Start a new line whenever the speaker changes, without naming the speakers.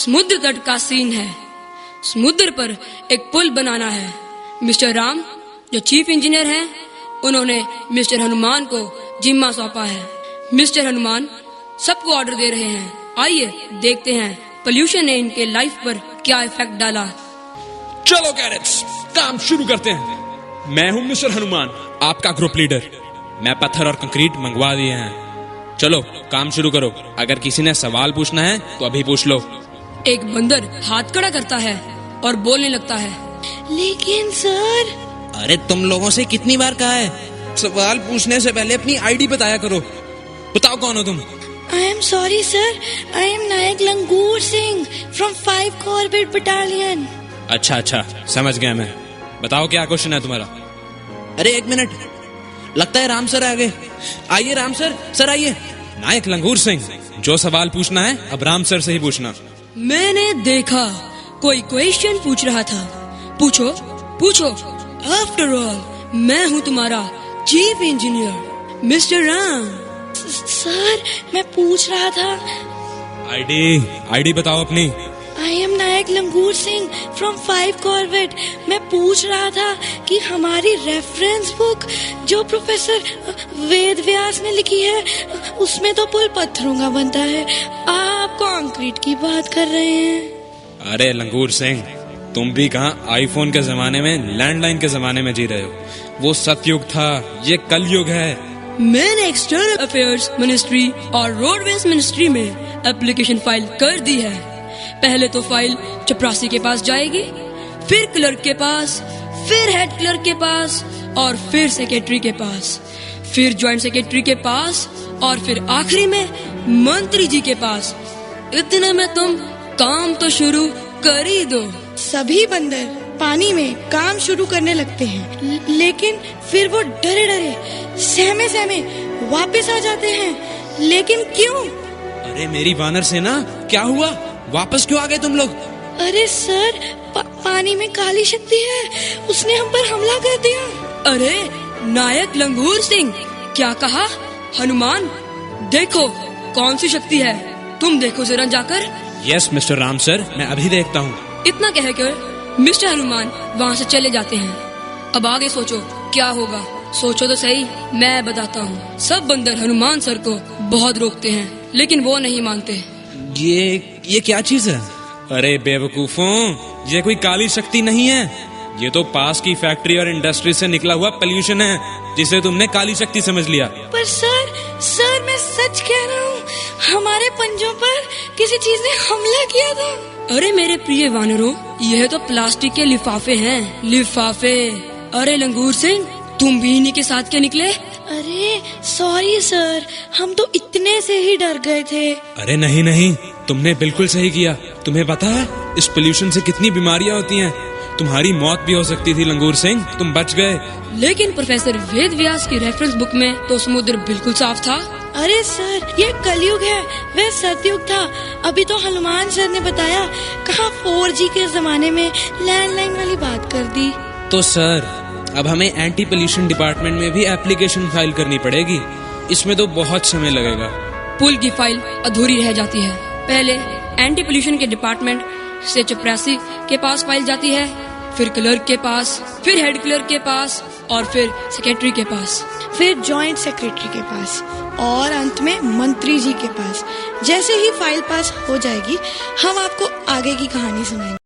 समुद्र तट का सीन है। समुद्र पर एक पुल बनाना है। मिस्टर राम जो चीफ इंजीनियर हैं, उन्होंने मिस्टर हनुमान को जिम्मा सौंपा है। मिस्टर हनुमान सबको ऑर्डर दे रहे हैं। आइए देखते हैं पोल्यूशन ने इनके लाइफ पर क्या इफेक्ट डाला।
चलो कैडेट्स, काम शुरू करते हैं। मैं हूं मिस्टर हनुमान, आपका ग्रुप लीडर। मैं पत्थर और कंक्रीट मंगवा दिए हैं। चलो काम शुरू करो। अगर किसी ने सवाल पूछना है तो अभी पूछ लो।
एक बंदर हाथ खड़ा करता है और बोलने लगता है,
लेकिन सर।
अरे तुम लोगों से कितनी बार कहा है, सवाल पूछने से पहले अपनी आईडी बताया करो। बताओ कौन हो तुम?
I am sorry sir, I am Naik Langur Singh from 5 Corbett battalion.
अच्छा, समझ गया मैं। बताओ क्या क्वेश्चन है तुम्हारा?
अरे एक मिनट, लगता है राम सर आ गए। आइए राम सर आइए।
नायक लंगूर सिंह, जो सवाल पूछना है अब राम सर से ही पूछना।
मैंने देखा कोई क्वेश्चन पूछ रहा था। पूछो। आफ्टर ऑल मैं हूँ तुम्हारा chief engineer mister Ram.
Sir मैं पूछ रहा था।
आईडी बताओ अपनी।
I am Naik Langur Singh from 5 Corbett. मैं पूछ रहा था कि हमारी रेफरेंस बुक जो प्रोफेसर वेद व्यास ने लिखी है, उसमें तो पुल पत्थरों का बनता है, आप कंक्रीट की बात कर रहे हैं।
अरे लंगूर सिंह, तुम भी कहाँ आईफोन के जमाने में, लैंडलाइन के जमाने में जी रहे हो। वो सतयुग था, ये कलयुग है।
मैंने एक्सटर्नल अफेयर्स मिनिस्ट्री और रोडवेज मिनिस्ट्री में एप्लीकेशन फाइल कर दी है। पहले तो फाइल चपरासी के पास जाएगी, फिर क्लर्क के पास, फिर हेड क्लर्क के पास, और फिर सेक्रेटरी के पास, फिर ज्वाइंट सेक्रेटरी के पास, और फिर आखिरी में मंत्री जी के पास। इतने में तुम काम तो शुरू कर ही दो।
सभी बंदर पानी में काम शुरू करने लगते हैं, लेकिन फिर वो डरे डरे सहमे वापस आ जाते हैं। लेकिन क्यों?
अरे मेरी वानर सेना, क्या हुआ? वापस क्यों आ गए तुम लोग?
अरे सर, पानी में काली शक्ति है, उसने हम पर हमला कर दिया।
अरे नायक लंगूर सिंह, क्या कहा? हनुमान देखो कौन सी शक्ति है, तुम देखो जरा जाकर।
यस मिस्टर राम सर, मैं अभी देखता हूँ।
इतना कहकर मिस्टर हनुमान वहाँ से चले जाते हैं। अब आगे सोचो क्या होगा। सोचो तो सही, मैं बताता हूँ। सब बंदर हनुमान सर को बहुत रोकते हैं, लेकिन वो नहीं मानते।
ये क्या चीज है?
अरे बेवकूफों, ये कोई काली शक्ति नहीं है। ये तो पास की फैक्ट्री और इंडस्ट्री से निकला हुआ पोल्यूशन है, जिसे तुमने काली शक्ति समझ लिया।
पर सर मैं सच कह रहा हूँ, हमारे पंजों पर किसी चीज ने हमला किया था।
अरे मेरे प्रिय वानरों, यह तो प्लास्टिक के लिफाफे हैं, लिफाफे। अरे लंगूर सिंह, तुम भी इन्हीं के साथ क्या निकले?
अरे सॉरी सर, हम तो इतने से ही डर गए थे।
अरे नहीं, तुमने बिल्कुल सही किया। तुम्हें पता है इस पोल्यूशन से कितनी बीमारियां होती हैं? तुम्हारी मौत भी हो सकती थी लंगूर सिंह, तुम बच गए।
लेकिन प्रोफेसर वेद व्यास की रेफरेंस बुक में तो समुद्र बिल्कुल साफ था।
अरे सर, ये कलयुग है, वह सतयुग था। अभी तो हनुमान सर ने बताया, कहाँ 4G के जमाने में लैंडलाइन वाली बात कर दी।
तो सर, अब हमें एंटी पोल्यूशन डिपार्टमेंट में भी एप्लीकेशन फाइल करनी पड़ेगी। इसमें तो बहुत समय लगेगा।
पुल की फाइल अधूरी रह जाती है। पहले एंटी पोल्यूशन के डिपार्टमेंट से चपरासी के पास फाइल जाती है, फिर क्लर्क के पास, फिर हेड क्लर्क के पास, और फिर सेक्रेटरी के पास,
फिर जॉइंट सेक्रेटरी के पास, और अंत में मंत्री जी के पास। जैसे ही फाइल पास हो जाएगी, हम आपको आगे की कहानी सुनाएंगे।